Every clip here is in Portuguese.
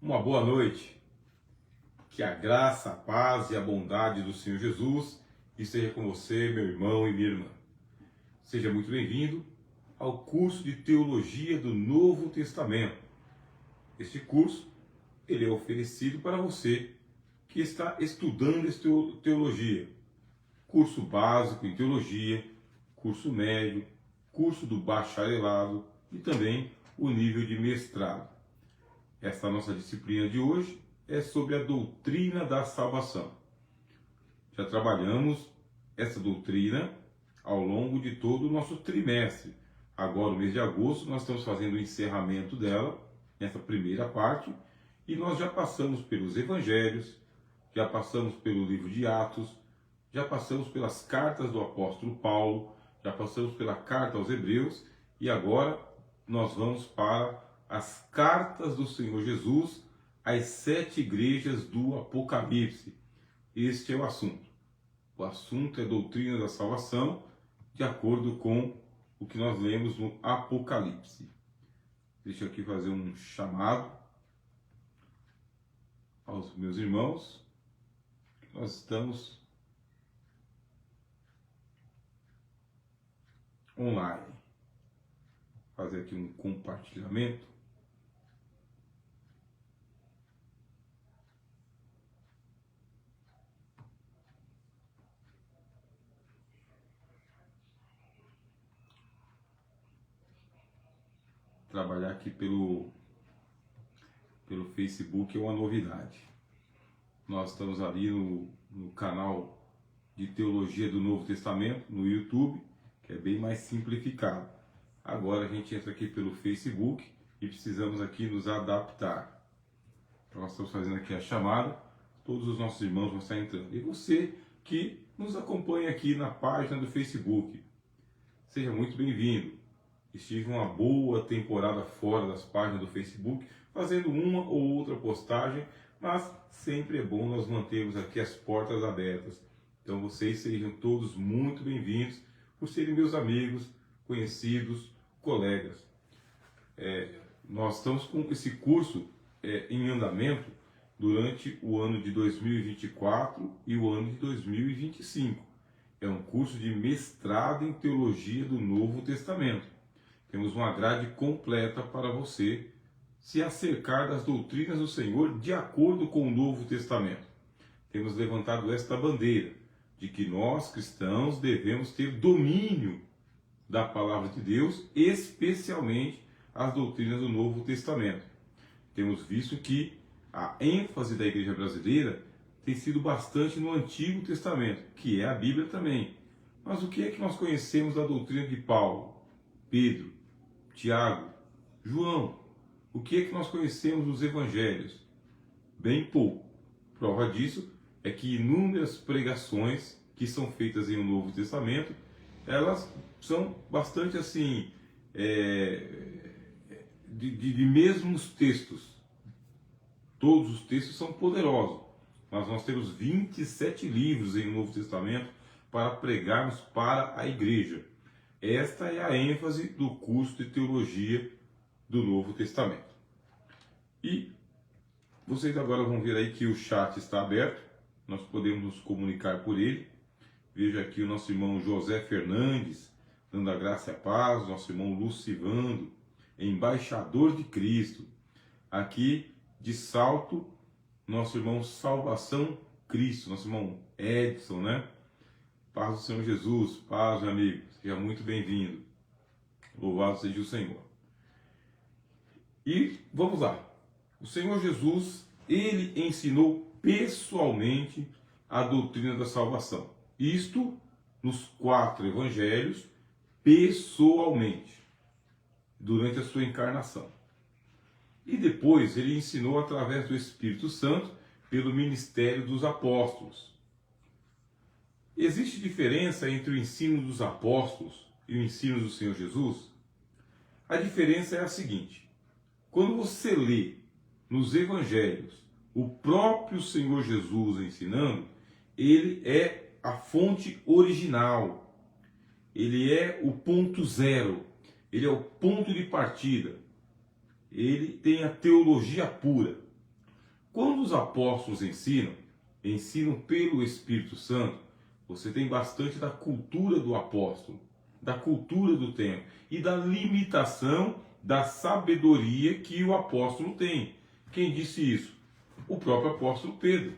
Uma boa noite. Que a graça, a paz e a bondade do Senhor Jesus esteja com você, meu irmão e minha irmã. Seja muito bem-vindo ao curso de Teologia do Novo Testamento. Este curso ele é oferecido para você que está estudando teologia. Curso básico em teologia, curso médio, curso do bacharelado e também o nível de mestrado. Esta nossa disciplina de hoje é sobre a doutrina da salvação. Já trabalhamos essa doutrina ao longo de todo o nosso trimestre. Agora, no mês de agosto, nós estamos fazendo o encerramento dela, nessa primeira parte, e nós já passamos pelos evangelhos, já passamos pelo livro de Atos, já passamos pelas cartas do apóstolo Paulo, já passamos pela carta aos Hebreus, e agora nós vamos para as cartas do Senhor Jesus às 7 igrejas do Apocalipse. Este é o assunto. O assunto é a doutrina da salvação, de acordo com o que nós lemos no Apocalipse. Deixa eu aqui fazer um chamado aos meus irmãos. Nós estamos online. Fazer aqui um compartilhamento. Trabalhar aqui pelo Facebook é uma novidade. Nós estamos ali no canal de Teologia do Novo Testamento, no YouTube, que é bem mais simplificado. Agora a gente entra aqui pelo Facebook e precisamos aqui nos adaptar. Então nós estamos fazendo aqui a chamada, todos os nossos irmãos vão estar entrando. E você que nos acompanha aqui na página do Facebook, seja muito bem-vindo. Estive uma boa temporada fora das páginas do Facebook, fazendo uma ou outra postagem, mas sempre é bom nós mantermos aqui as portas abertas. Então vocês sejam todos muito bem-vindos, por serem meus amigos, conhecidos, colegas. Nós estamos com esse curso em andamento durante o ano de 2024 e o ano de 2025. É um curso de mestrado em Teologia do Novo Testamento. Temos uma grade completa para você se acercar das doutrinas do Senhor de acordo com o Novo Testamento. Temos levantado esta bandeira de que nós, cristãos, devemos ter domínio da Palavra de Deus, especialmente as doutrinas do Novo Testamento. Temos visto que a ênfase da Igreja brasileira tem sido bastante no Antigo Testamento, que é a Bíblia também. Mas o que é que nós conhecemos da doutrina de Paulo, Pedro, Tiago, João? O que é que nós conhecemos dos evangelhos? Bem pouco. Prova disso é que inúmeras pregações que são feitas em o Novo Testamento, elas são bastante assim, de mesmos textos. Todos os textos são poderosos, mas nós temos 27 livros em o Novo Testamento para pregarmos para a igreja. Esta é a ênfase do curso de Teologia do Novo Testamento. E vocês agora vão ver aí que o chat está aberto, nós podemos nos comunicar por ele. Veja aqui o nosso irmão José Fernandes, dando a graça e a paz, nosso irmão Lucivando, embaixador de Cristo. Aqui de Salto, nosso irmão Salvação Cristo, nosso irmão Edson, né? Paz do Senhor Jesus, paz, meu amigo, seja muito bem-vindo. Louvado seja o Senhor. E vamos lá. O Senhor Jesus, ele ensinou pessoalmente a doutrina da salvação. Isto nos 4 evangelhos, pessoalmente, durante a sua encarnação. E depois ele ensinou através do Espírito Santo, pelo ministério dos apóstolos. Existe diferença entre o ensino dos apóstolos e o ensino do Senhor Jesus? A diferença é a seguinte: quando você lê nos evangelhos o próprio Senhor Jesus ensinando, ele é a fonte original, ele é o ponto zero, ele é o ponto de partida, ele tem a teologia pura. Quando os apóstolos ensinam pelo Espírito Santo, você tem bastante da cultura do apóstolo, da cultura do tempo e da limitação da sabedoria que o apóstolo tem. Quem disse isso? O próprio apóstolo Pedro.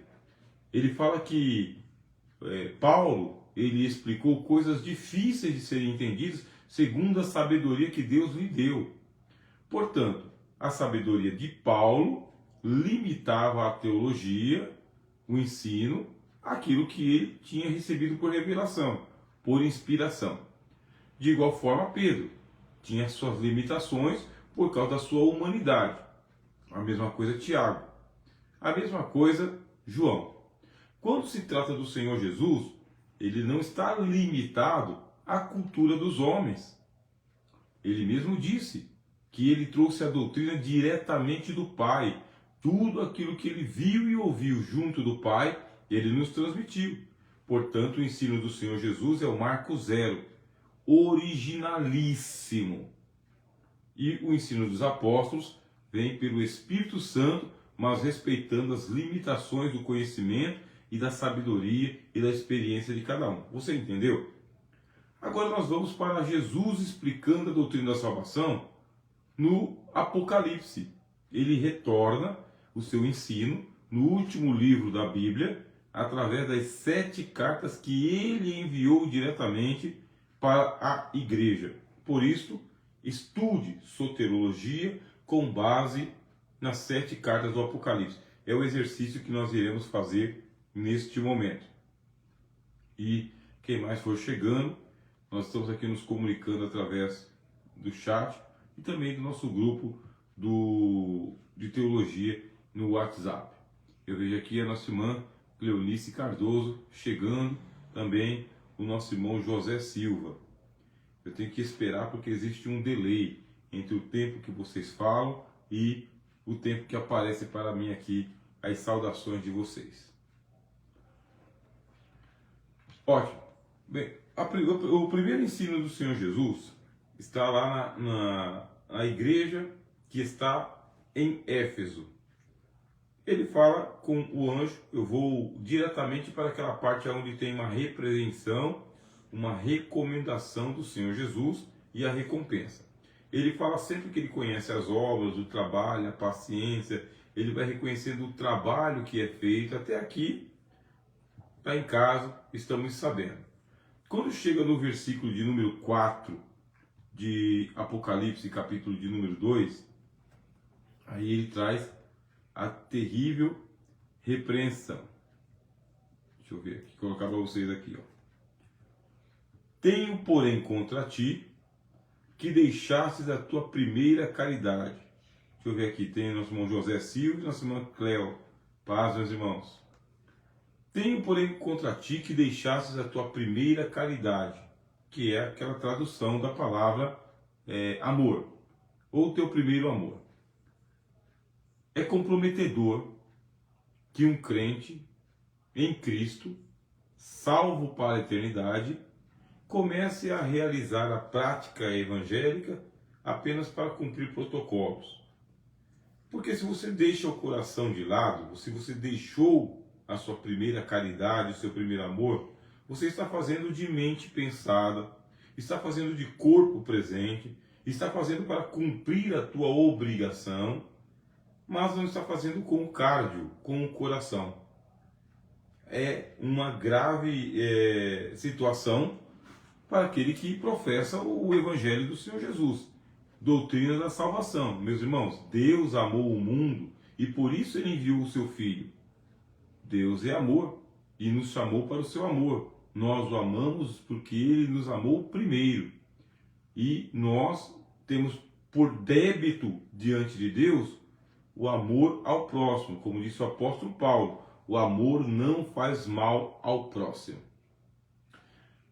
Ele fala que Paulo, ele explicou coisas difíceis de serem entendidas segundo a sabedoria que Deus lhe deu. Portanto, a sabedoria de Paulo limitava a teologia, o ensino, aquilo que ele tinha recebido por revelação, por inspiração. De igual forma, Pedro tinha suas limitações por causa da sua humanidade. A mesma coisa Tiago. A mesma coisa João. Quando se trata do Senhor Jesus, ele não está limitado à cultura dos homens. Ele mesmo disse que ele trouxe a doutrina diretamente do Pai. Tudo aquilo que ele viu e ouviu junto do Pai, ele nos transmitiu. Portanto, o ensino do Senhor Jesus é o marco zero, originalíssimo. E o ensino dos apóstolos vem pelo Espírito Santo, mas respeitando as limitações do conhecimento e da sabedoria e da experiência de cada um. Você entendeu? Agora nós vamos para Jesus explicando a doutrina da salvação no Apocalipse. Ele retorna o seu ensino no último livro da Bíblia, através das 7 cartas que ele enviou diretamente para a igreja. Por isso, estude soterologia com base nas 7 cartas do Apocalipse. É o exercício que nós iremos fazer neste momento. E quem mais for chegando, nós estamos aqui nos comunicando através do chat e também do nosso grupo de teologia no WhatsApp. Eu vejo aqui a nossa irmã Cleonice Cardoso chegando, também o nosso irmão José Silva. Eu tenho que esperar porque existe um delay entre o tempo que vocês falam e o tempo que aparece para mim aqui as saudações de vocês. Ótimo. Bem, o primeiro ensino do Senhor Jesus está lá na igreja que está em Éfeso. Ele fala com o anjo, eu vou diretamente para aquela parte onde tem uma repreensão, uma recomendação do Senhor Jesus e a recompensa. Ele fala sempre que ele conhece as obras, o trabalho, a paciência, ele vai reconhecendo o trabalho que é feito. Até aqui, está em casa, estamos sabendo. Quando chega no versículo de número 4 de Apocalipse, capítulo de número 2, aí ele traz a terrível repreensão. Deixa eu ver aqui, colocar para vocês aqui, ó. Tenho, porém, contra ti que deixastes a tua primeira caridade. Deixa eu ver aqui, tem nosso irmão José Silva e nossa irmã Cleo. Paz, meus irmãos. Tenho, porém, contra ti que deixastes a tua primeira caridade, que é aquela tradução da palavra amor, ou teu primeiro amor. É comprometedor que um crente em Cristo, salvo para a eternidade, comece a realizar a prática evangélica apenas para cumprir protocolos. Porque se você deixa o coração de lado, se você deixou a sua primeira caridade, o seu primeiro amor, você está fazendo de mente pensada, está fazendo de corpo presente, está fazendo para cumprir a tua obrigação, mas não está fazendo com o cardio, com o coração. É uma grave situação para aquele que professa o Evangelho do Senhor Jesus. Doutrina da salvação. Meus irmãos, Deus amou o mundo e por isso ele enviou o seu Filho. Deus é amor e nos chamou para o seu amor. Nós o amamos porque ele nos amou primeiro. E nós temos por débito diante de Deus o amor ao próximo. Como disse o apóstolo Paulo, o amor não faz mal ao próximo.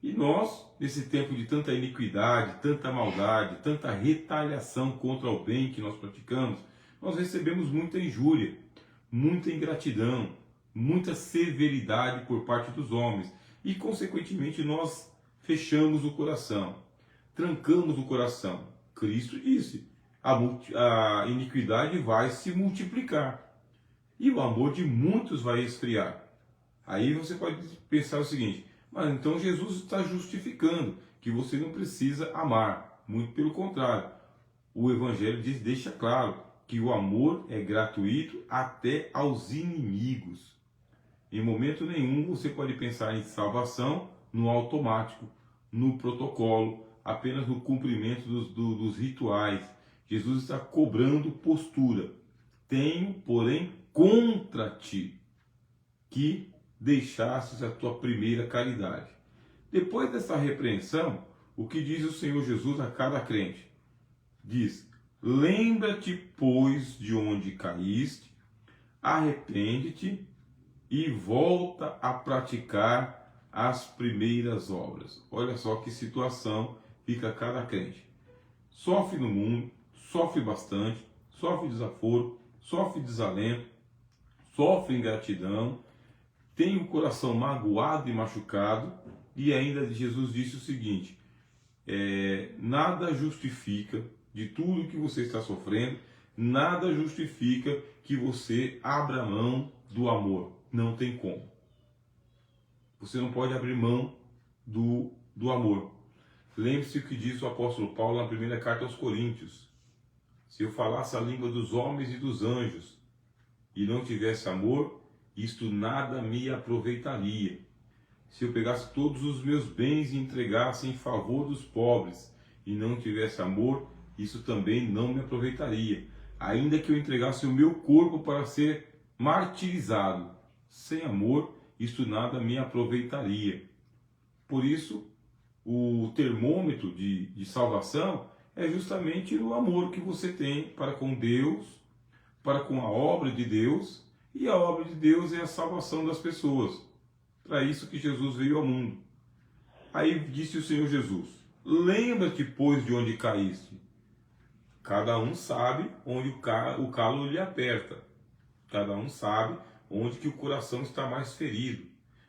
E nós, nesse tempo de tanta iniquidade, tanta maldade, tanta retaliação contra o bem que nós praticamos, nós recebemos muita injúria, muita ingratidão, muita severidade por parte dos homens. E, consequentemente, nós fechamos o coração, trancamos o coração. Cristo disse, a iniquidade vai se multiplicar. e o amor de muitos vai esfriar. Aí você pode pensar o seguinte: mas então Jesus está justificando que você não precisa amar. Muito pelo contrário. O Evangelho deixa claro que o amor é gratuito até aos inimigos. Em momento nenhum você pode pensar em salvação no automático, no protocolo, apenas no cumprimento dos rituais. Jesus está cobrando postura. Tenho, porém, contra ti que deixastes a tua primeira caridade. Depois dessa repreensão, o que diz o Senhor Jesus a cada crente? Diz: lembra-te, pois, de onde caíste, arrepende-te e volta a praticar as primeiras obras. Olha só que situação fica cada crente. Sofre no mundo, sofre bastante, sofre desaforo, sofre desalento, sofre ingratidão, tem o coração magoado e machucado, e ainda Jesus disse o seguinte: nada justifica, de tudo que você está sofrendo, nada justifica que você abra mão do amor. Não tem como. Você não pode abrir mão do amor. Lembre-se o que diz o apóstolo Paulo na primeira carta aos Coríntios: se eu falasse a língua dos homens e dos anjos e não tivesse amor, isto nada me aproveitaria. Se eu pegasse todos os meus bens e entregasse em favor dos pobres e não tivesse amor, isso também não me aproveitaria. Ainda que eu entregasse o meu corpo para ser martirizado, sem amor, isto nada me aproveitaria. Por isso, o termômetro de salvação é justamente o amor que você tem para com Deus, para com a obra de Deus, e a obra de Deus é a salvação das pessoas. Para isso que Jesus veio ao mundo. Aí disse o Senhor Jesus: lembra-te, pois, de onde caíste. Cada um sabe onde o calo lhe aperta. Cada um sabe onde que o coração está mais ferido.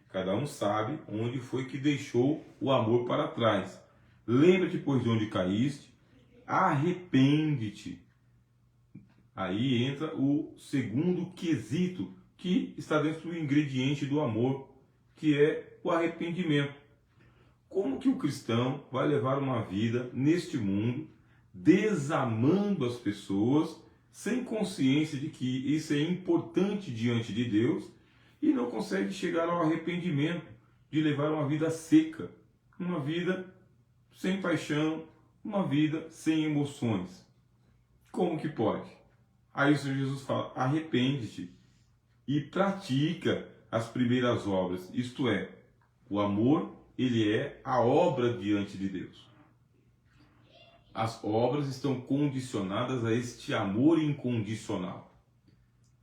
Cada um sabe onde foi que deixou o amor para trás. Lembra-te, pois, de onde caíste, arrepende-te. Aí entra o segundo quesito que está dentro do ingrediente do amor, que é o arrependimento. Como que o cristão vai levar uma vida neste mundo desamando as pessoas, sem consciência de que isso é importante diante de Deus, e não consegue chegar ao arrependimento de levar uma vida seca, uma vida sem paixão, uma vida sem emoções? Como que pode? Aí o Senhor Jesus fala: arrepende-te e pratica as primeiras obras. Isto é, o amor, ele é a obra diante de Deus. As obras estão condicionadas a este amor incondicional.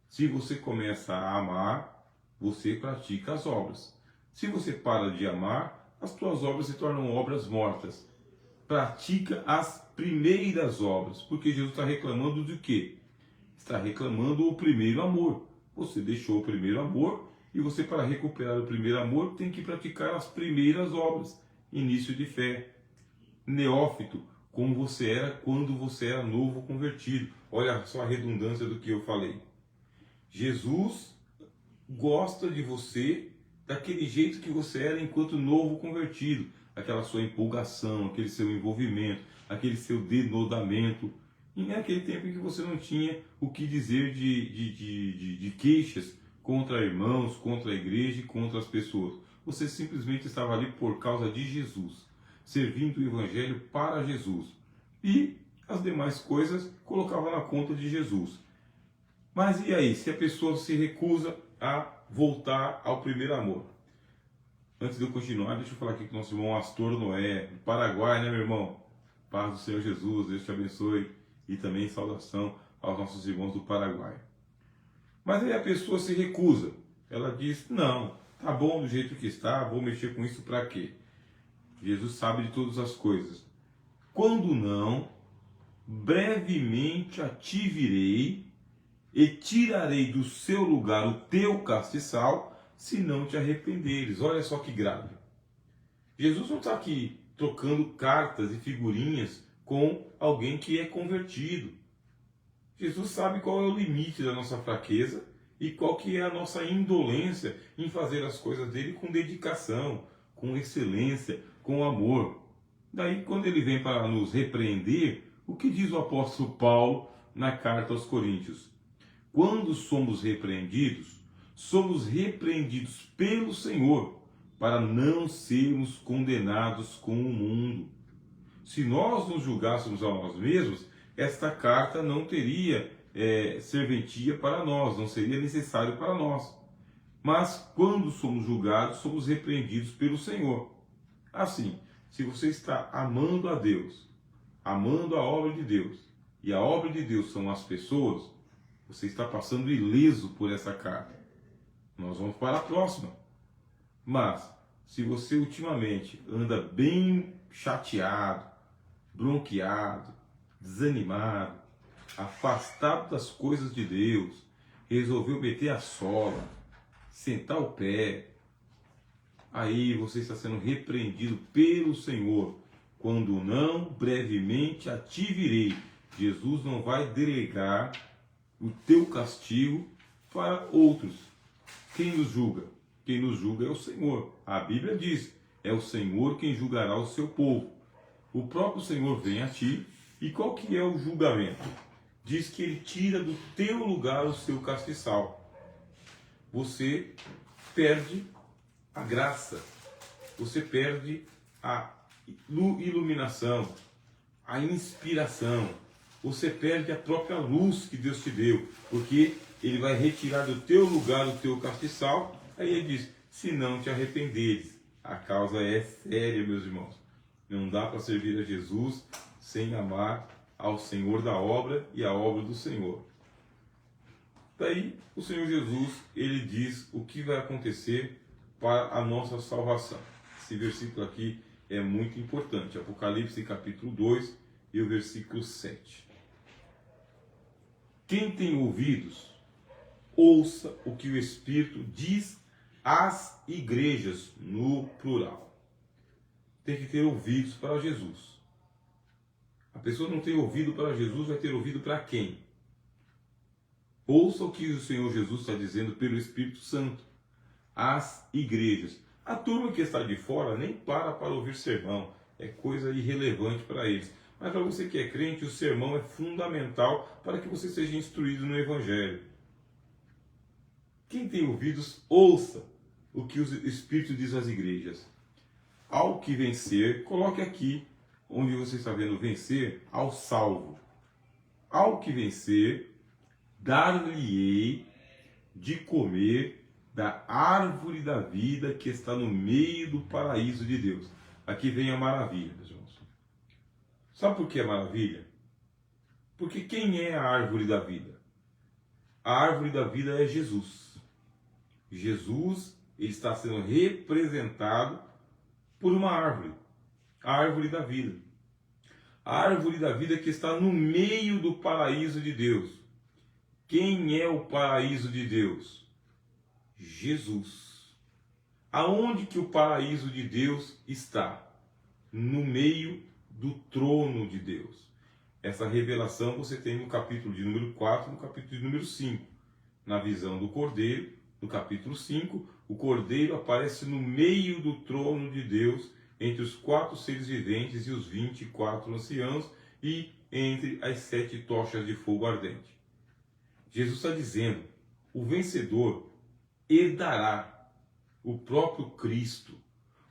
Se você começa a amar, você pratica as obras. Se você para de amar, as tuas obras se tornam obras mortas. Pratica as primeiras obras, porque Jesus está reclamando de quê? Está reclamando o primeiro amor. Você deixou o primeiro amor, e você, para recuperar o primeiro amor, tem que praticar as primeiras obras. Início de fé. Neófito, como você era quando você era novo convertido. Olha só a redundância do que eu falei. Jesus gosta de você daquele jeito que você era enquanto novo convertido. Aquela sua empolgação, aquele seu envolvimento, aquele seu denodamento. E naquele tempo em que você não tinha o que dizer de queixas contra irmãos, contra a igreja e contra as pessoas. Você simplesmente estava ali por causa de Jesus, servindo o Evangelho para Jesus. E as demais coisas colocava na conta de Jesus. Mas e aí, se a pessoa se recusa a voltar ao primeiro amor? Antes de eu continuar, deixa eu falar aqui com o nosso irmão Astor Noé, do Paraguai, né, meu irmão? Paz do Senhor Jesus, Deus te abençoe. E também saudação aos nossos irmãos do Paraguai. Mas aí a pessoa se recusa. Ela diz: não, tá bom do jeito que está, vou mexer com isso para quê? Jesus sabe de todas as coisas. Quando não, brevemente a te virei e tirarei do seu lugar o teu castiçal, se não te arrependeres. Olha só que grave. Jesus não está aqui trocando cartas e figurinhas com alguém que é convertido. Jesus sabe qual é o limite da nossa fraqueza e qual que é a nossa indolência em fazer as coisas dele com dedicação, com excelência, com amor. Daí, quando ele vem para nos repreender, o que diz o apóstolo Paulo na carta aos Coríntios? Quando somos repreendidos pelo Senhor, para não sermos condenados com o mundo. Se nós nos julgássemos a nós mesmos, esta carta não teria serventia para nós, não seria necessário para nós. Mas quando somos julgados, somos repreendidos pelo Senhor. Assim, se você está amando a Deus, amando a obra de Deus, e a obra de Deus são as pessoas, você está passando ileso por essa carta. Nós vamos para a próxima. Mas, se você ultimamente anda bem chateado, bronqueado, desanimado, afastado das coisas de Deus, resolveu meter a sola, sentar o pé, aí você está sendo repreendido pelo Senhor. Quando não, brevemente a te virei. Jesus não vai delegar o teu castigo para outros. Quem nos julga? Quem nos julga é o Senhor. A Bíblia diz, é o Senhor quem julgará o seu povo. O próprio Senhor vem a ti, e qual que é o julgamento? Diz que ele tira do teu lugar o seu castiçal. Você perde a graça, você perde a iluminação, a inspiração, você perde a própria luz que Deus te deu, porque ele vai retirar do teu lugar o teu castiçal. Aí ele diz, se não te arrependeres. A causa é séria, meus irmãos. Não dá para servir a Jesus sem amar ao Senhor da obra e a obra do Senhor. Daí o Senhor Jesus, ele diz o que vai acontecer para a nossa salvação. Esse versículo aqui é muito importante. Apocalipse capítulo 2 e o versículo 7. Quem tem ouvidos, ouça o que o Espírito diz às igrejas, no plural. Tem que ter ouvidos para Jesus. A pessoa não tem ouvido para Jesus, vai ter ouvido para quem? Ouça o que o Senhor Jesus está dizendo pelo Espírito Santo às igrejas. A turma que está de fora nem para ouvir sermão, é coisa irrelevante para eles. Mas para você que é crente, o sermão é fundamental para que você seja instruído no Evangelho. Quem tem ouvidos, ouça o que o Espírito diz às igrejas. Ao que vencer, coloque aqui, onde você está vendo vencer, ao salvo. Ao que vencer, dar-lhe-ei de comer da árvore da vida que está no meio do paraíso de Deus. Aqui vem a maravilha, meus irmãos. Sabe por que é maravilha? Porque quem é a árvore da vida? A árvore da vida é Jesus. Jesus, ele está sendo representado por uma árvore. A árvore da vida. A árvore da vida que está no meio do paraíso de Deus. Quem é o paraíso de Deus? Jesus. Aonde que o paraíso de Deus está? No meio do trono de Deus. Essa revelação você tem no capítulo de número 4, no capítulo de número 5. Na visão do Cordeiro, no capítulo 5, o Cordeiro aparece no meio do trono de Deus, entre os 4 seres viventes e os 24 anciãos, e entre as 7 tochas de fogo ardente. Jesus está dizendo, o vencedor herdará o próprio Cristo.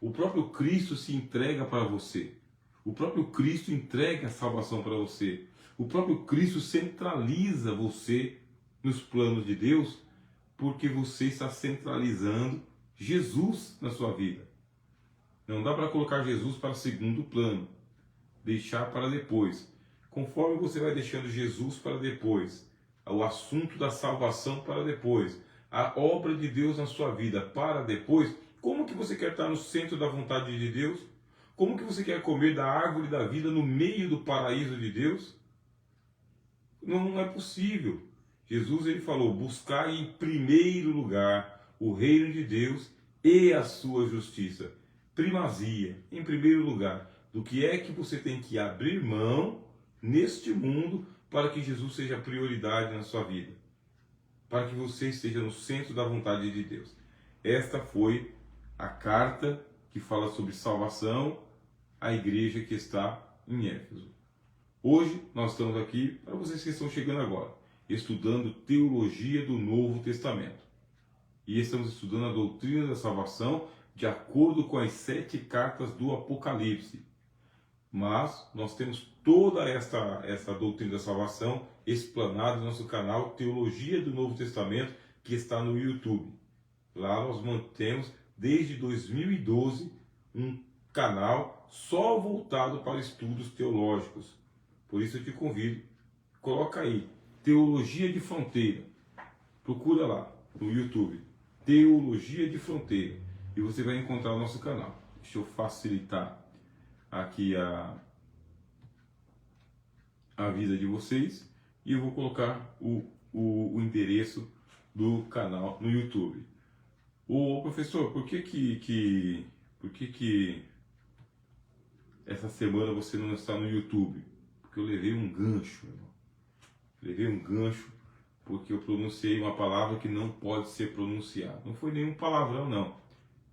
O próprio Cristo se entrega para você. O próprio Cristo entrega a salvação para você. O próprio Cristo centraliza você nos planos de Deus, porque você está centralizando Jesus na sua vida. Não dá para colocar Jesus para segundo plano, deixar para depois. Conforme você vai deixando Jesus para depois, o assunto da salvação para depois, a obra de Deus na sua vida para depois, como que você quer estar no centro da vontade de Deus? Como que você quer comer da árvore da vida no meio do paraíso de Deus? Não é possível. Jesus, ele falou, buscar em primeiro lugar o reino de Deus e a sua justiça. Primazia, em primeiro lugar, do que é que você tem que abrir mão neste mundo para que Jesus seja prioridade na sua vida. para que você esteja no centro da vontade de Deus. Esta foi a carta que fala sobre salvação à igreja que está em Éfeso. Hoje nós estamos aqui, para vocês que estão chegando agora, estudando teologia do Novo Testamento. E estamos estudando a doutrina da salvação de acordo com as 7 cartas do Apocalipse. Mas nós temos toda essa doutrina da salvação explanada no nosso canal Teologia do Novo Testamento, que está no YouTube. Lá nós mantemos desde 2012 um canal só voltado para estudos teológicos. Por isso eu te convido, coloca aí, Teologia de Fronteira. Procura lá no YouTube, Teologia de Fronteira, e você vai encontrar o nosso canal. Deixa eu facilitar aqui a vida de vocês e eu vou colocar o endereço do canal no YouTube. Ô professor, por que essa semana você não está no YouTube? Porque eu levei um gancho, irmão. Levei um gancho porque eu pronunciei uma palavra que não pode ser pronunciada. Não foi nenhum palavrão não,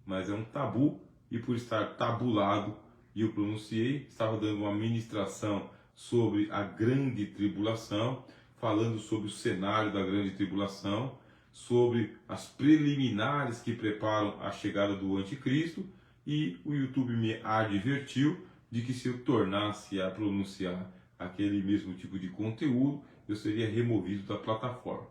mas é um tabu, e por estar tabulado e eu pronunciei, estava dando uma ministração sobre a grande tribulação, falando sobre o cenário da grande tribulação, sobre as preliminares que preparam a chegada do anticristo, e o YouTube me advertiu de que se eu tornasse a pronunciar aquele mesmo tipo de conteúdo, eu seria removido da plataforma.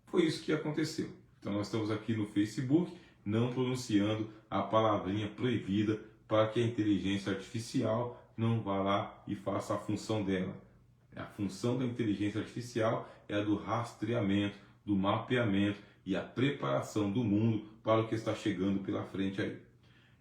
Foi isso que aconteceu. Então nós estamos aqui no Facebook, não pronunciando a palavrinha proibida, para que a inteligência artificial não vá lá e faça a função dela. A função da inteligência artificial é a do rastreamento, do mapeamento e a preparação do mundo para o que está chegando pela frente aí.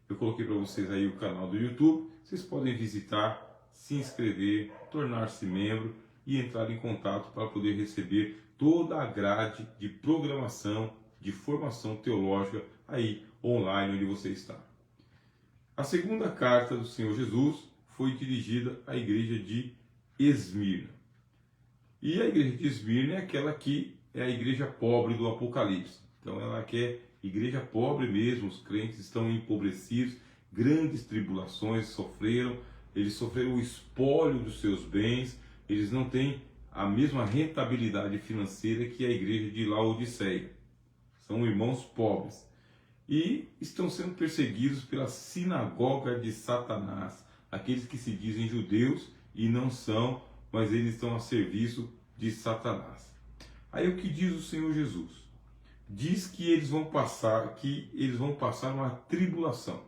Eu coloquei para vocês aí o canal do YouTube, vocês podem visitar, se inscrever, tornar-se membro e entrar em contato para poder receber toda a grade de programação, de formação teológica aí online onde você está. A segunda carta do Senhor Jesus foi dirigida à igreja de Esmirna. E a igreja de Esmirna é aquela que é a igreja pobre do Apocalipse. Então ela quer igreja pobre mesmo, os crentes estão empobrecidos, grandes tribulações sofreram, eles sofreram o espólio dos seus bens, eles não têm a mesma rentabilidade financeira que a igreja de Laodiceia. São irmãos pobres. E estão sendo perseguidos pela sinagoga de Satanás, aqueles que se dizem judeus e não são, mas eles estão a serviço de Satanás. Aí o que diz o Senhor Jesus? Diz que eles vão passar uma tribulação,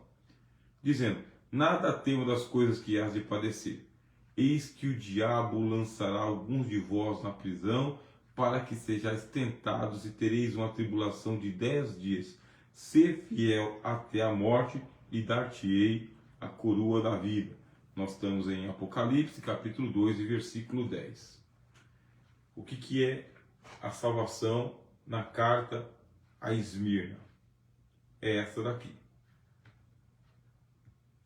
dizendo: nada temo das coisas que hás de padecer. Eis que o diabo lançará alguns de vós na prisão, para que sejais tentados e tereis uma tribulação de 10 dias. Ser fiel até a morte e dar-te-ei a coroa da vida. Nós estamos em Apocalipse, capítulo 2, e versículo 10. O que é a salvação na carta a Esmirna? É essa daqui.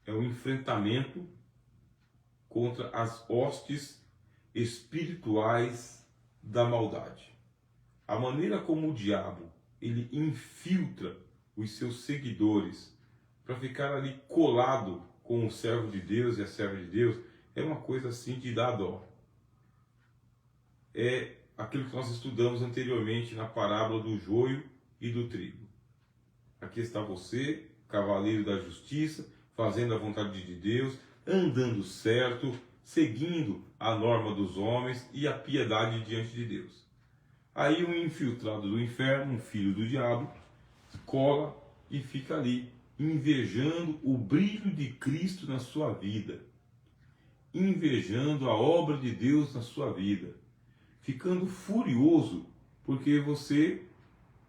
É o enfrentamento contra as hostes espirituais da maldade. A maneira como o diabo ele infiltra os seus seguidores para ficar ali colado com o servo de Deus e a serva de Deus é uma coisa assim de dar dó. É aquilo que nós estudamos anteriormente na parábola do joio e do trigo. Aqui está você, cavaleiro da justiça, fazendo a vontade de Deus, andando certo, seguindo a norma dos homens e a piedade diante de Deus. Aí um infiltrado do inferno, um filho do diabo, cola e fica ali, invejando o brilho de Cristo na sua vida, invejando a obra de Deus na sua vida, ficando furioso porque você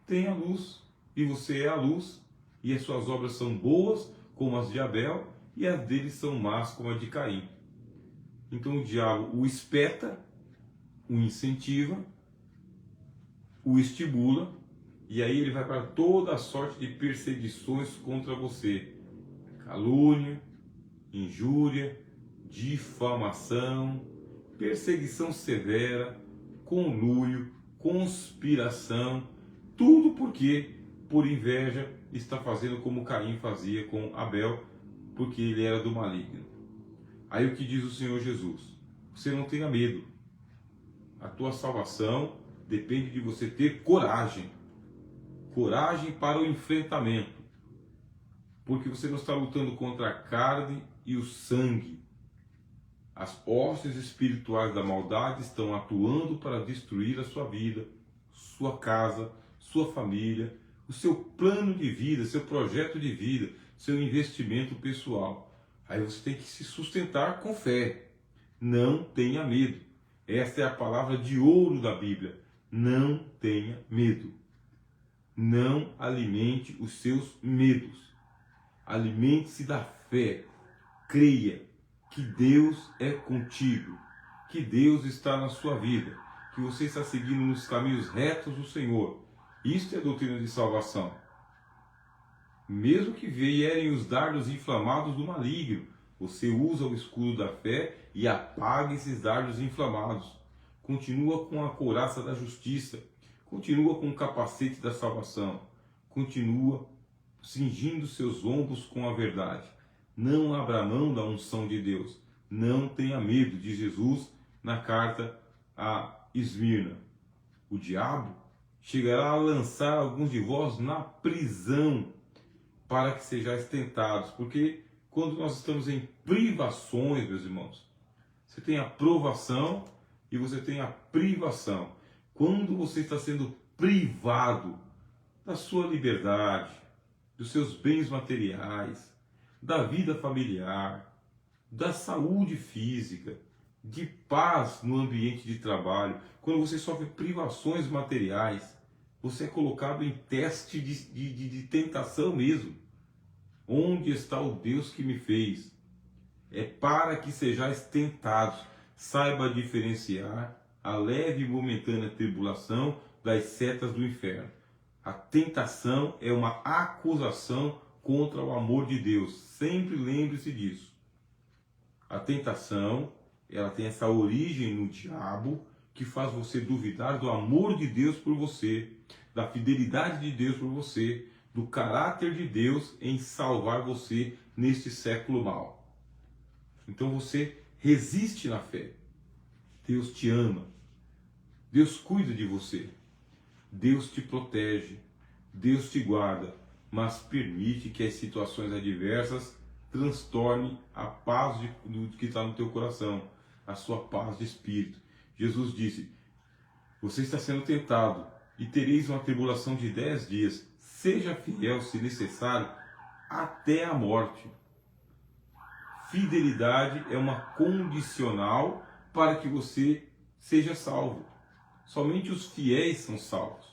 tem a luz, e você é a luz, e as suas obras são boas como as de Abel, e as deles são más como a de Caim. Então o diabo o espeta, o incentiva, o estimula, e aí ele vai para toda a sorte de perseguições contra você. Calúnia, injúria, difamação, perseguição severa, conluio, conspiração, tudo porque, por inveja, está fazendo como Caim fazia com Abel, porque ele era do maligno. Aí o que diz o Senhor Jesus? Você não tenha medo. A tua salvação depende de você ter coragem. Coragem para o enfrentamento. Porque você não está lutando contra a carne e o sangue. As hostes espirituais da maldade estão atuando para destruir a sua vida, sua casa, sua família, o seu plano de vida, seu projeto de vida, seu investimento pessoal. Aí você tem que se sustentar com fé. Não tenha medo. Esta é a palavra de ouro da Bíblia. Não tenha medo. Não alimente os seus medos. Alimente-se da fé. Creia que Deus é contigo. Que Deus está na sua vida. Que você está seguindo nos caminhos retos do Senhor. Isto é a doutrina de salvação. Mesmo que vierem os dardos inflamados do maligno, você usa o escudo da fé e apaga esses dardos inflamados. Continua com a couraça da justiça. Continua com o capacete da salvação. Continua cingindo seus ombros com a verdade. Não abra mão da unção de Deus. Não tenha medo, diz Jesus na carta a Esmirna. O diabo chegará a lançar alguns de vós na prisão para que sejais tentados. Porque quando nós estamos em privações, meus irmãos, você tem a provação e você tem a privação. Quando você está sendo privado da sua liberdade, dos seus bens materiais, da vida familiar, da saúde física, de paz no ambiente de trabalho, quando você sofre privações materiais, você é colocado em teste de tentação mesmo. Onde está o Deus que me fez? É para que sejais tentados. Saiba diferenciar a leve e momentânea tribulação das setas do inferno. A tentação é uma acusação contra o amor de Deus. Sempre lembre-se disso. A tentação, ela tem essa origem no diabo, que faz você duvidar do amor de Deus por você, da fidelidade de Deus por você, do caráter de Deus em salvar você neste século mau. Então você resiste na fé. Deus te ama. Deus cuida de você. Deus te protege. Deus te guarda. Mas permite que as situações adversas transtornem a paz que está no teu coração, a sua paz de espírito. Jesus disse: você está sendo tentado e tereis uma tribulação de 10 dias. Seja fiel, se necessário, até a morte. Fidelidade é uma condicional para que você seja salvo. Somente os fiéis são salvos.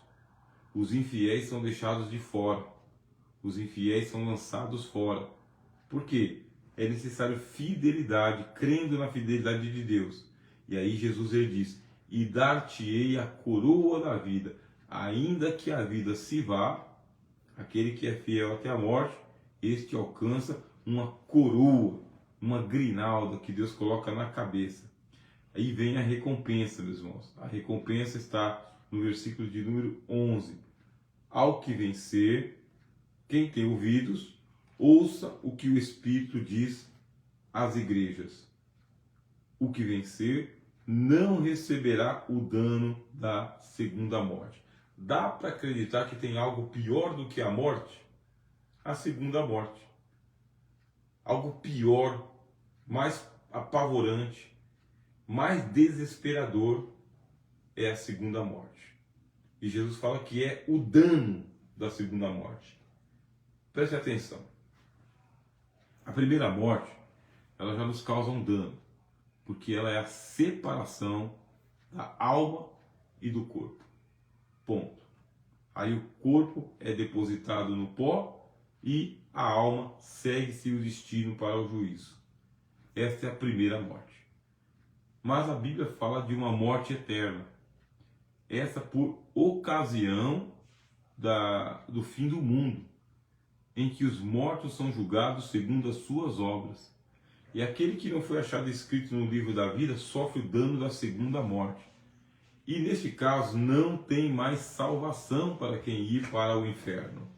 Os infiéis são deixados de fora. Os infiéis são lançados fora. Por quê? É necessário fidelidade, crendo na fidelidade de Deus. E aí Jesus ele diz: e dar-te-ei a coroa da vida, ainda que a vida se vá, aquele que é fiel até a morte, este alcança uma coroa, uma grinalda que Deus coloca na cabeça. Aí vem a recompensa, meus irmãos. A recompensa está no versículo de número 11. Ao que vencer, quem tem ouvidos, ouça o que o Espírito diz às igrejas. O que vencer não receberá o dano da segunda morte. Dá para acreditar que tem algo pior do que a morte? A segunda morte. Algo pior, mais apavorante, mais desesperador é a segunda morte. E Jesus fala que é o dano da segunda morte. Preste atenção. A primeira morte, ela já nos causa um dano, porque ela é a separação da alma e do corpo. Ponto. Aí o corpo é depositado no pó e a alma segue seu destino para o juízo. Esta é a primeira morte. Mas a Bíblia fala de uma morte eterna. Essa por ocasião do fim do mundo, em que os mortos são julgados segundo as suas obras. E aquele que não foi achado escrito no livro da vida sofre o dano da segunda morte. E neste caso não tem mais salvação para quem ir para o inferno.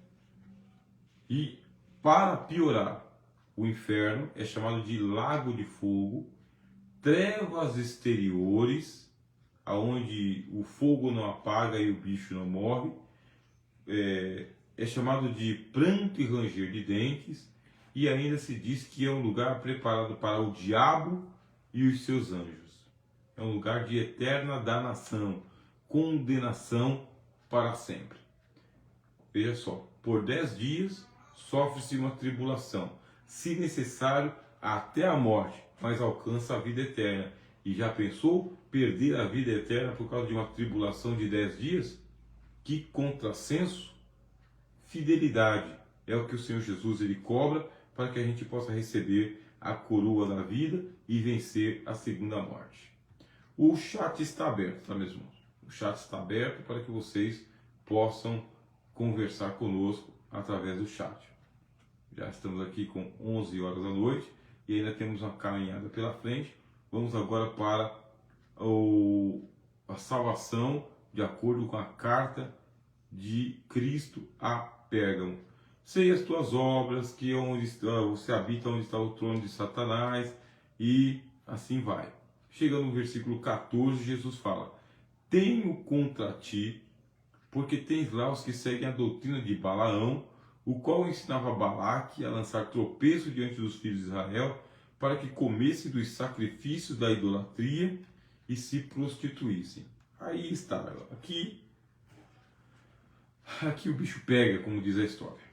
E para piorar, o inferno é chamado de lago de fogo, trevas exteriores, aonde o fogo não apaga e o bicho não morre, é chamado de pranto e ranger de dentes, e ainda se diz que é um lugar preparado para o diabo e os seus anjos. É um lugar de eterna danação, condenação para sempre. Veja só, por 10 dias sofre-se uma tribulação, se necessário até a morte, mas alcança a vida eterna. E já pensou perder a vida eterna por causa de uma tribulação de 10 dias? Que contrassenso! Fidelidade é o que o Senhor Jesus ele cobra para que a gente possa receber a coroa da vida e vencer a segunda morte. O chat está aberto, tá, meus irmãos? O chat está aberto para que vocês possam conversar conosco através do chat. Já estamos aqui com 11 horas da noite e ainda temos uma caminhada pela frente. Vamos agora para a salvação de acordo com a carta de Cristo a Pérgamo. Sei as tuas obras, que onde você habita onde está o trono de Satanás, e assim vai. Chega no versículo 14, Jesus fala: tenho contra ti, porque tens lá os que seguem a doutrina de Balaão, o qual ensinava Balaque a lançar tropeço diante dos filhos de Israel, para que comessem dos sacrifícios da idolatria e se prostituíssem. Aí está, aqui o bicho pega, como diz a história.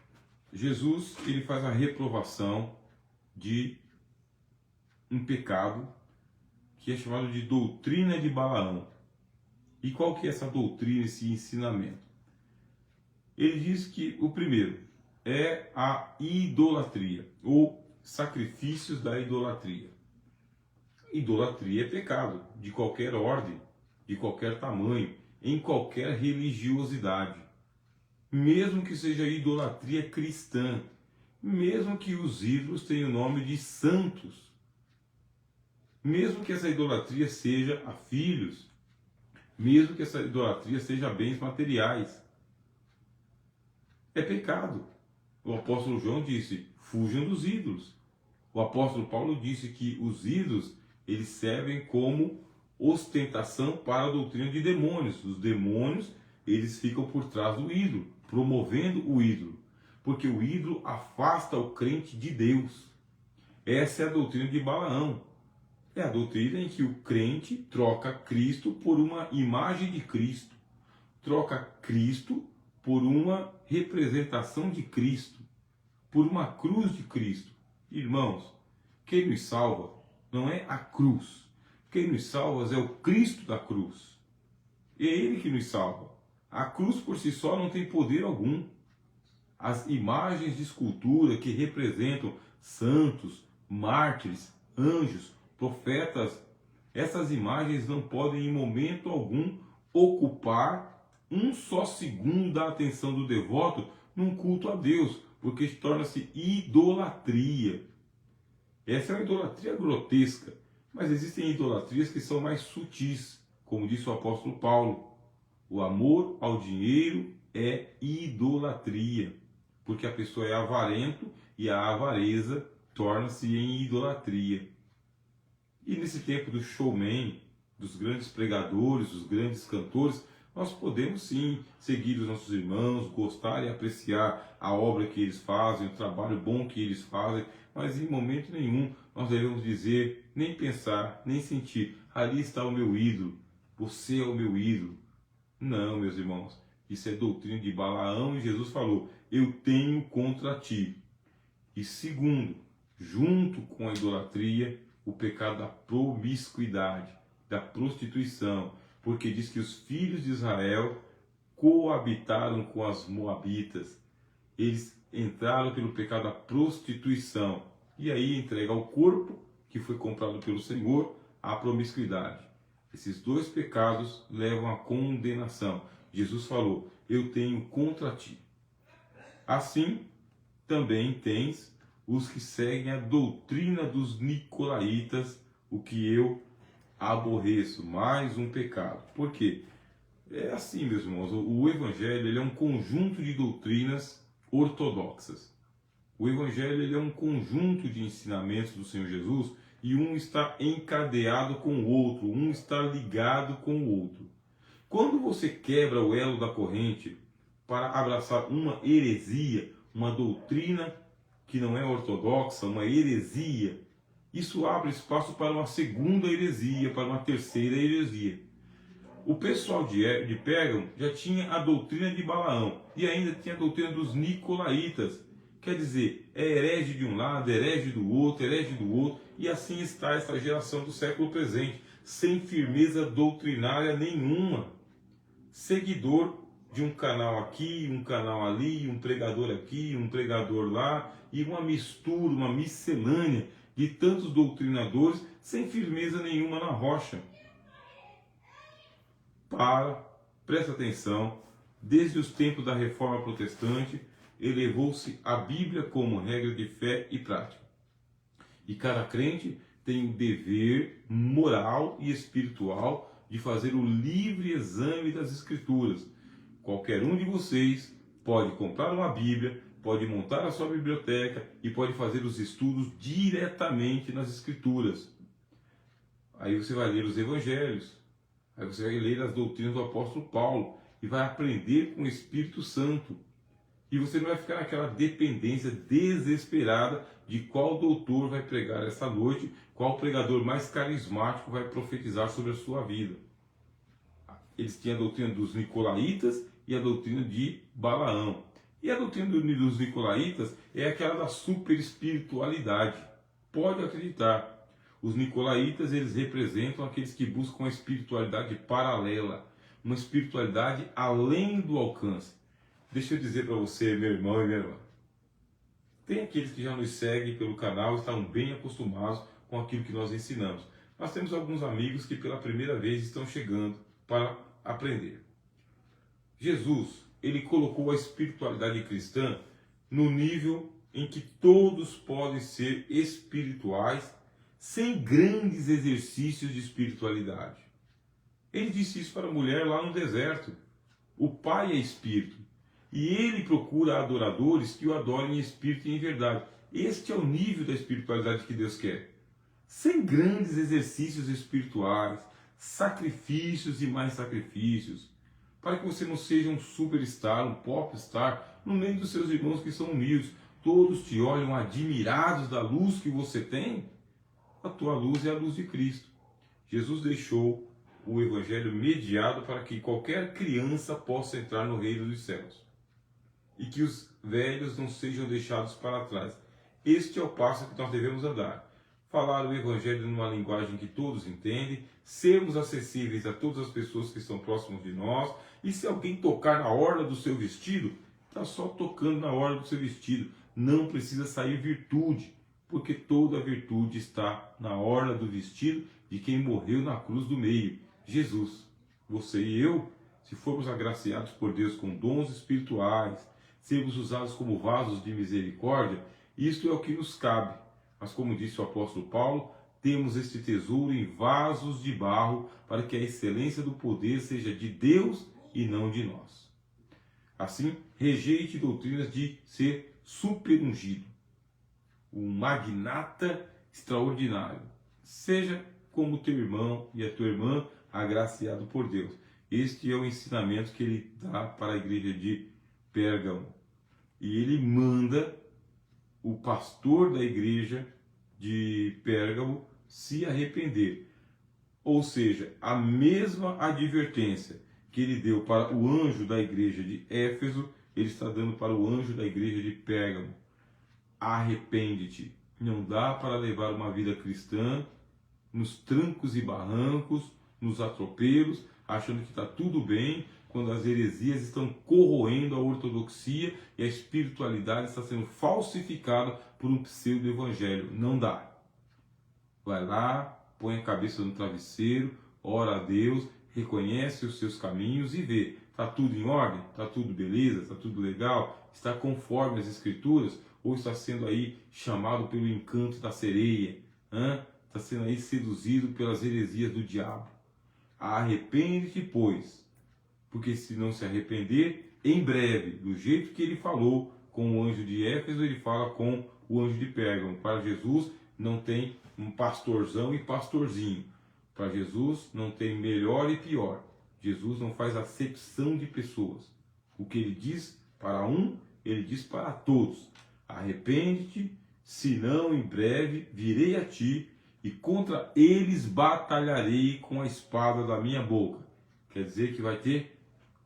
Jesus, ele faz a reprovação de um pecado que é chamado de doutrina de Balaão. E qual que é essa doutrina, esse ensinamento? Ele diz que o primeiro é a idolatria, ou sacrifícios da idolatria. Idolatria é pecado, de qualquer ordem, de qualquer tamanho, em qualquer religiosidade. Mesmo que seja idolatria cristã, mesmo que os ídolos tenham o nome de santos, mesmo que essa idolatria seja a filhos, mesmo que essa idolatria seja a bens materiais, é pecado. O apóstolo João disse: fujam dos ídolos. O apóstolo Paulo disse que os ídolos eles servem como ostentação para a doutrina de demônios. Os demônios eles ficam por trás do ídolo, promovendo o ídolo, porque o ídolo afasta o crente de Deus. Essa é a doutrina de Balaão. É a doutrina em que o crente troca Cristo por uma imagem de Cristo, troca Cristo por uma representação de Cristo, por uma cruz de Cristo. Irmãos, quem nos salva não é a cruz, quem nos salva é o Cristo da cruz. É Ele que nos salva. A cruz por si só não tem poder algum. As imagens de escultura que representam santos, mártires, anjos, profetas, essas imagens não podem em momento algum ocupar um só segundo da atenção do devoto num culto a Deus, porque torna-se idolatria. Essa é uma idolatria grotesca, mas existem idolatrias que são mais sutis, como disse o apóstolo Paulo. O amor ao dinheiro é idolatria, porque a pessoa é avarento e a avareza torna-se em idolatria. E nesse tempo do showman, dos grandes pregadores, dos grandes cantores, nós podemos sim seguir os nossos irmãos, gostar e apreciar a obra que eles fazem, o trabalho bom que eles fazem, mas em momento nenhum nós devemos dizer, nem pensar, nem sentir: ali está o meu ídolo, você é o meu ídolo. Não, meus irmãos, isso é doutrina de Balaão e Jesus falou: eu tenho contra ti. E segundo, junto com a idolatria, o pecado da promiscuidade, da prostituição, porque diz que os filhos de Israel coabitaram com as moabitas. Eles entraram pelo pecado da prostituição e aí entrega o corpo que foi comprado pelo Senhor à promiscuidade. Esses dois pecados levam à condenação. Jesus falou: eu tenho contra ti. Assim, também tens os que seguem a doutrina dos nicolaítas, o que eu aborreço, mais um pecado. Por quê? É assim, meus irmãos, o Evangelho ele é um conjunto de doutrinas ortodoxas. O Evangelho ele é um conjunto de ensinamentos do Senhor Jesus e um está encadeado com o outro, um está ligado com o outro. Quando você quebra o elo da corrente para abraçar uma heresia, uma doutrina que não é ortodoxa, uma heresia, isso abre espaço para uma segunda heresia, para uma terceira heresia. O pessoal de Pérgamo já tinha a doutrina de Balaão e ainda tinha a doutrina dos nicolaítas. Quer dizer, é herege de um lado, herege do outro, e assim está essa geração do século presente, sem firmeza doutrinária nenhuma. Seguidor de um canal aqui, um canal ali, um pregador aqui, um pregador lá, e uma mistura, uma miscelânea de tantos doutrinadores sem firmeza nenhuma na rocha. Presta atenção, desde os tempos da Reforma Protestante, elevou-se a Bíblia como regra de fé e prática. E cada crente tem o dever moral e espiritual de fazer o livre exame das Escrituras. Qualquer um de vocês pode comprar uma Bíblia, pode montar a sua biblioteca e pode fazer os estudos diretamente nas Escrituras. Aí você vai ler os Evangelhos, aí você vai ler as doutrinas do apóstolo Paulo e vai aprender com o Espírito Santo. E você não vai ficar naquela dependência desesperada de qual doutor vai pregar essa noite, qual pregador mais carismático vai profetizar sobre a sua vida. Eles tinham a doutrina dos nicolaítas e a doutrina de Balaão. E a doutrina dos nicolaítas é aquela da super espiritualidade. Pode acreditar. Os nicolaítas, eles representam aqueles que buscam a espiritualidade paralela, uma espiritualidade além do alcance. Deixa eu dizer para você, meu irmão e minha irmã, tem aqueles que já nos seguem pelo canal e estão bem acostumados com aquilo que nós ensinamos. Nós temos alguns amigos que pela primeira vez estão chegando para aprender. Jesus, ele colocou a espiritualidade cristã no nível em que todos podem ser espirituais sem grandes exercícios de espiritualidade. Ele disse isso para a mulher lá no deserto. O Pai é espírito e ele procura adoradores que o adorem em espírito e em verdade. Este é o nível da espiritualidade que Deus quer. Sem grandes exercícios espirituais, sacrifícios e mais sacrifícios, para que você não seja um superstar, um popstar, no meio dos seus irmãos que são humildes. Todos te olham admirados da luz que você tem. A tua luz é a luz de Cristo. Jesus deixou o Evangelho mediado para que qualquer criança possa entrar no reino dos céus. E que os velhos não sejam deixados para trás. Este é o passo que nós devemos andar. Falar o Evangelho numa linguagem que todos entendem, sermos acessíveis a todas as pessoas que estão próximas de nós, e se alguém tocar na orla do seu vestido, está só tocando na orla do seu vestido, não precisa sair virtude, porque toda virtude está na orla do vestido de quem morreu na cruz do meio, Jesus. Você e eu, se formos agraciados por Deus com dons espirituais, sermos usados como vasos de misericórdia, isto é o que nos cabe. Mas como disse o apóstolo Paulo, temos este tesouro em vasos de barro, para que a excelência do poder seja de Deus e não de nós. Assim, rejeite doutrinas de ser super-ungido, um magnata extraordinário. Seja como teu irmão e a tua irmã, agraciado por Deus. Este é o ensinamento que ele dá para a igreja de Pérgamo. E ele manda o pastor da igreja de Pérgamo se arrepender. Ou seja, a mesma advertência que ele deu para o anjo da igreja de Éfeso, ele está dando para o anjo da igreja de Pérgamo. Arrepende-te. Não dá para levar uma vida cristã nos trancos e barrancos, nos atropelos, achando que está tudo bem, quando as heresias estão corroendo a ortodoxia e a espiritualidade está sendo falsificada por um pseudo-evangelho. Não dá. Vai lá, põe a cabeça no travesseiro, ora a Deus, reconhece os seus caminhos e vê. Está tudo em ordem? Está tudo beleza? Está tudo legal? Está conforme as Escrituras? Ou está sendo aí chamado pelo encanto da sereia? está sendo aí seduzido pelas heresias do diabo. Arrepende-te, pois, porque se não se arrepender, em breve, do jeito que ele falou com o anjo de Éfeso, ele fala com o anjo de Pérgamo. Para Jesus não tem um pastorzão e pastorzinho. Para Jesus não tem melhor e pior. Jesus não faz acepção de pessoas. O que ele diz para um, ele diz para todos. Arrepende-te, senão em breve virei a ti e contra eles batalharei com a espada da minha boca. Quer dizer que vai ter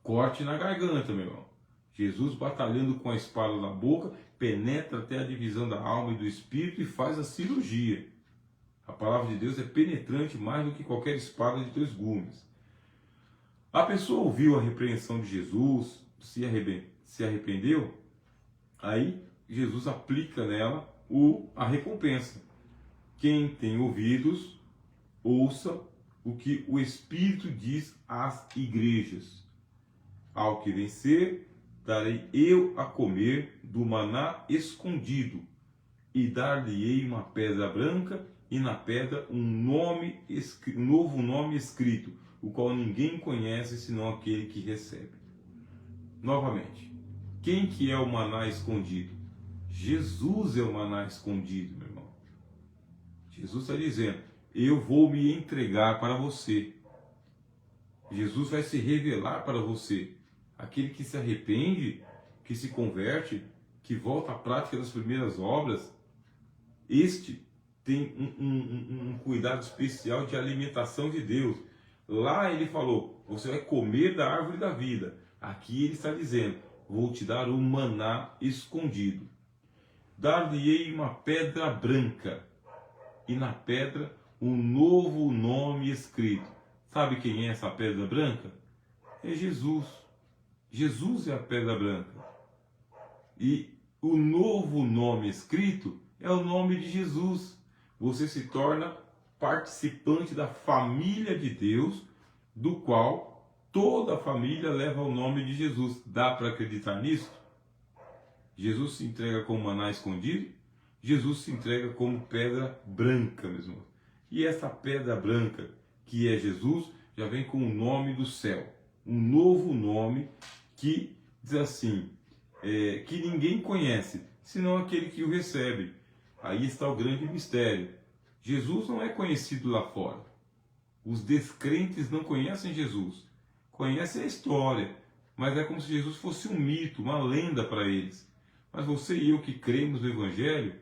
corte na garganta, meu irmão. Jesus batalhando com a espada na boca, penetra até a divisão da alma e do espírito e faz a cirurgia. A palavra de Deus é penetrante mais do que qualquer espada de 2 gumes. A pessoa ouviu a repreensão de Jesus, se arrependeu, aí Jesus aplica nela a recompensa. Quem tem ouvidos, ouça o que o Espírito diz às igrejas. Ao que vencer, darei eu a comer do maná escondido, e dar-lhe-ei uma pedra branca, e na pedra um novo nome escrito, o qual ninguém conhece senão aquele que recebe. Novamente, quem que é o maná escondido? Jesus é o maná escondido, meu irmão. Jesus está dizendo, eu vou me entregar para você. Jesus vai se revelar para você. Aquele que se arrepende, que se converte, que volta à prática das primeiras obras, este tem um cuidado especial de alimentação de Deus. Lá ele falou, você vai comer da árvore da vida. Aqui ele está dizendo, vou te dar um maná escondido. Dar-lhe-ei uma pedra branca, e na pedra um novo nome escrito. Sabe quem é essa pedra branca? É Jesus. Jesus é a pedra branca. E o novo nome escrito é o nome de Jesus. Você se torna participante da família de Deus, do qual toda a família leva o nome de Jesus. Dá para acreditar nisso? Jesus se entrega como maná escondido, Jesus se entrega como pedra branca, meus irmãos. E essa pedra branca, que é Jesus, já vem com o nome do céu. Um novo nome que diz assim, que ninguém conhece, senão aquele que o recebe. Aí está o grande mistério. Jesus não é conhecido lá fora. Os descrentes não conhecem Jesus. Conhecem a história, mas é como se Jesus fosse um mito, uma lenda para eles. Mas você e eu que cremos no Evangelho,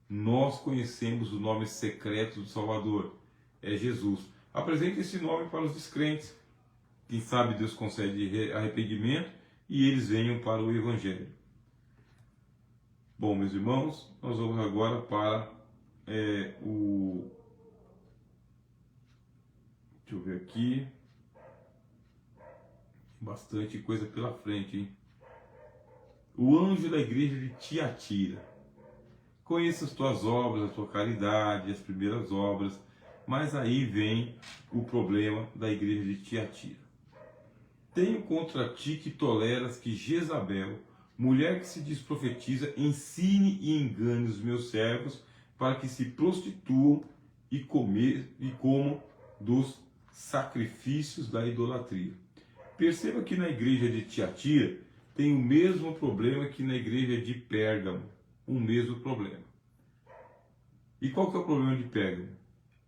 nós conhecemos o nome secreto do Salvador. É Jesus. Apresente esse nome para os descrentes. Quem sabe Deus concede arrependimento e eles venham para o Evangelho. Bom, meus irmãos, nós vamos agora para deixa eu ver aqui. Bastante coisa pela frente, hein? O anjo da igreja de Tiatira. Conheça as tuas obras, a tua caridade, as primeiras obras, mas aí vem o problema da igreja de Tiatira. Tenho contra ti que toleras que Jezabel, mulher que se diz profetiza, ensine e engane os meus servos para que se prostituam e comam dos sacrifícios da idolatria. Perceba que na igreja de Tiatira tem o mesmo problema que na igreja de Pérgamo. O mesmo problema. E qual que é o problema de Pérgamo?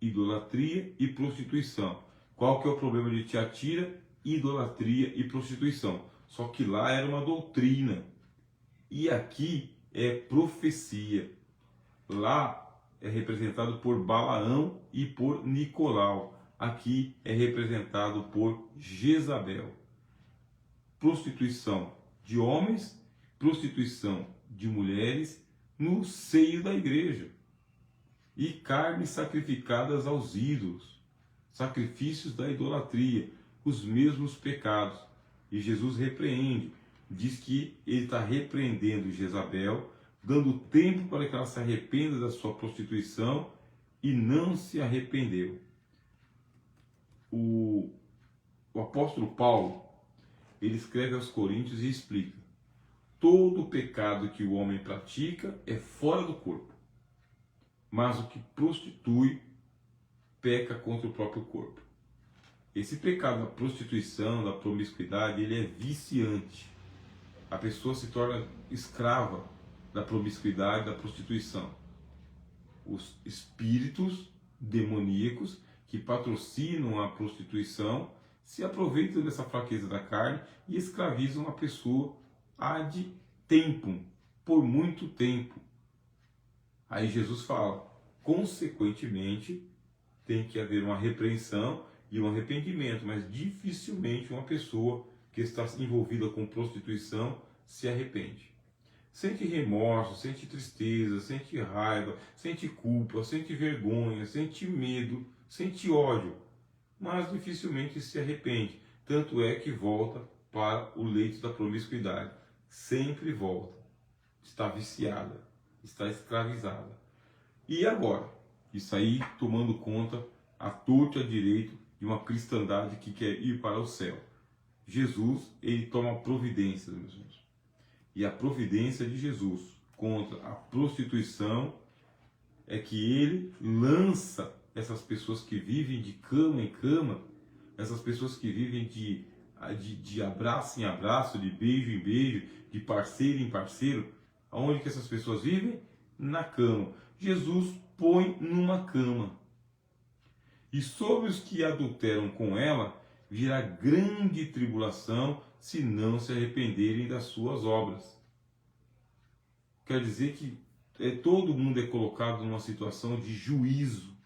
Idolatria e prostituição. Qual que é o problema de Tiatira? Idolatria e prostituição. Só que lá era uma doutrina. E aqui é profecia. Lá é representado por Balaão e por Nicolau. Aqui é representado por Jezabel. Prostituição de homens, prostituição de mulheres no seio da igreja. E carnes sacrificadas aos ídolos, sacrifícios da idolatria, os mesmos pecados. E Jesus repreende, diz que ele está repreendendo Jezabel, dando tempo para que ela se arrependa da sua prostituição, e não se arrependeu. O apóstolo Paulo, ele escreve aos Coríntios e explica: todo pecado que o homem pratica é fora do corpo, mas o que prostitui peca contra o próprio corpo. Esse pecado da prostituição, da promiscuidade, ele é viciante. A pessoa se torna escrava da promiscuidade, da prostituição. Os espíritos demoníacos que patrocinam a prostituição se aproveitam dessa fraqueza da carne e escravizam a pessoa ad tempum, por muito tempo. Aí Jesus fala, consequentemente, tem que haver uma repreensão e um arrependimento, mas dificilmente uma pessoa que está envolvida com prostituição se arrepende. Sente remorso, sente tristeza, sente raiva, sente culpa, sente vergonha, sente medo, sente ódio, mas dificilmente se arrepende. Tanto é que volta para o leito da promiscuidade. Sempre volta. Está viciada, está escravizada. E agora? Isso aí tomando conta à torta e à direito de uma cristandade que quer ir para o céu. Jesus, ele toma providências, meus irmãos. E a providência de Jesus contra a prostituição é que ele lança essas pessoas que vivem de cama em cama, essas pessoas que vivem de abraço em abraço, de beijo em beijo, de parceiro em parceiro. Aonde que essas pessoas vivem? Na cama. Jesus põe numa cama. E sobre os que adulteram com ela, virá grande tribulação, se não se arrependerem das suas obras. Quer dizer que todo mundo é colocado numa situação de juízo.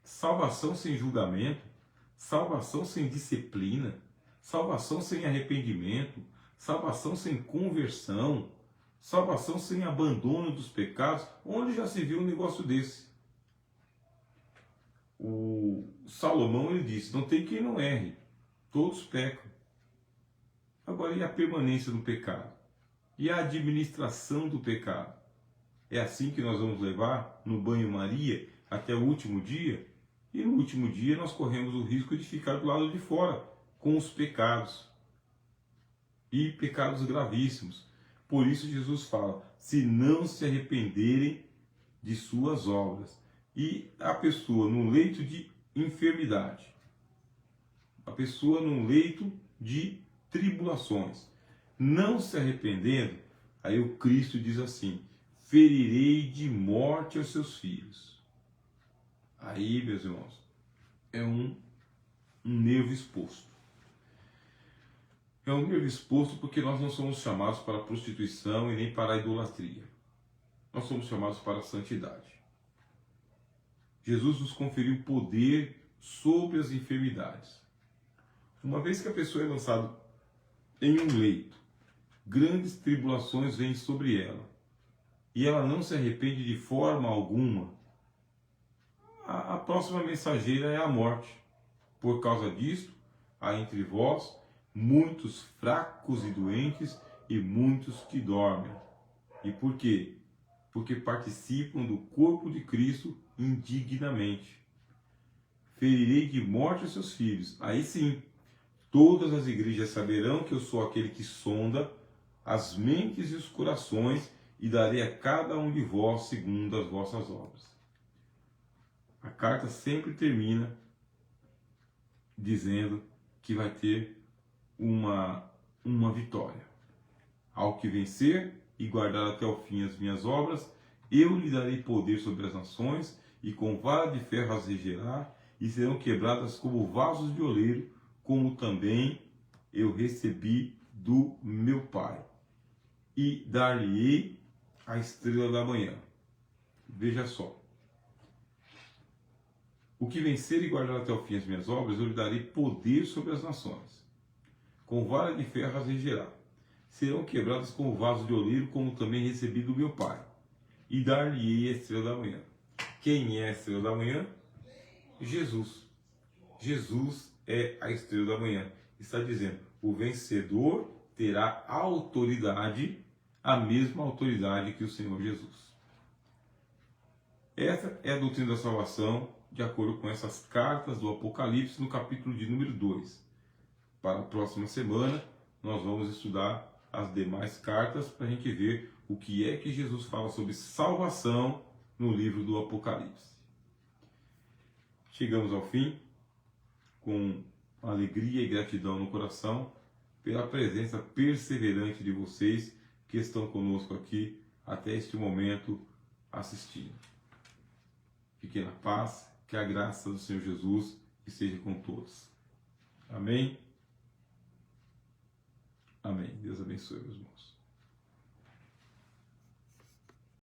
Salvação sem julgamento, salvação sem disciplina, salvação sem arrependimento, salvação sem conversão, salvação sem abandono dos pecados. Onde já se viu um negócio desse? O Salomão, ele disse, não tem quem não erre, todos pecam. Agora, e a permanência do pecado? E a administração do pecado? É assim que nós vamos levar no banho-maria até o último dia? E no último dia nós corremos o risco de ficar do lado de fora com os pecados. E pecados gravíssimos. Por isso Jesus fala, se não se arrependerem de suas obras. E a pessoa num leito de enfermidade, a pessoa num leito de tribulações, não se arrependendo, aí o Cristo diz assim, ferirei de morte aos seus filhos. Aí, meus irmãos, é um nervo exposto. É um nervo exposto porque nós não somos chamados para a prostituição e nem para a idolatria. Nós somos chamados para a santidade. Jesus nos conferiu poder sobre as enfermidades. Uma vez que a pessoa é lançada em um leito, grandes tribulações vêm sobre ela, e ela não se arrepende de forma alguma, a próxima mensageira é a morte. Por causa disto, há entre vós muitos fracos e doentes e muitos que dormem. E por quê? Porque participam do corpo de Cristo indignamente. Ferirei de morte os seus filhos. Aí sim, todas as igrejas saberão que eu sou aquele que sonda as mentes e os corações e darei a cada um de vós segundo as vossas obras. A carta sempre termina dizendo que vai ter uma vitória. Ao que vencer e guardar até o fim as minhas obras, eu lhe darei poder sobre as nações, e com vara de ferro as regerá, e serão quebradas como vasos de oleiro, como também eu recebi do meu Pai. E dar-lhe-ei a estrela da manhã. Veja só. O que vencer e guardar até o fim as minhas obras, eu lhe darei poder sobre as nações. Com vara de ferro as regerá. Serão quebradas como vasos de oleiro, como também recebi do meu Pai. E dar-lhe-ei a estrela da manhã. Quem é a estrela da manhã? Jesus. Jesus é a estrela da manhã. Está dizendo, o vencedor terá autoridade, a mesma autoridade que o Senhor Jesus. Essa é a doutrina da salvação, de acordo com essas cartas do Apocalipse, no capítulo de número 2. Para a próxima semana, nós vamos estudar as demais cartas para a gente ver o que é que Jesus fala sobre salvação no livro do Apocalipse. chegamos ao fim com alegria e gratidão no coração pela presença perseverante de vocês que estão conosco aqui até este momento assistindo. Fiquem na paz, que a graça do Senhor Jesus esteja com todos. Amém? Amém. Deus abençoe, meus irmãos.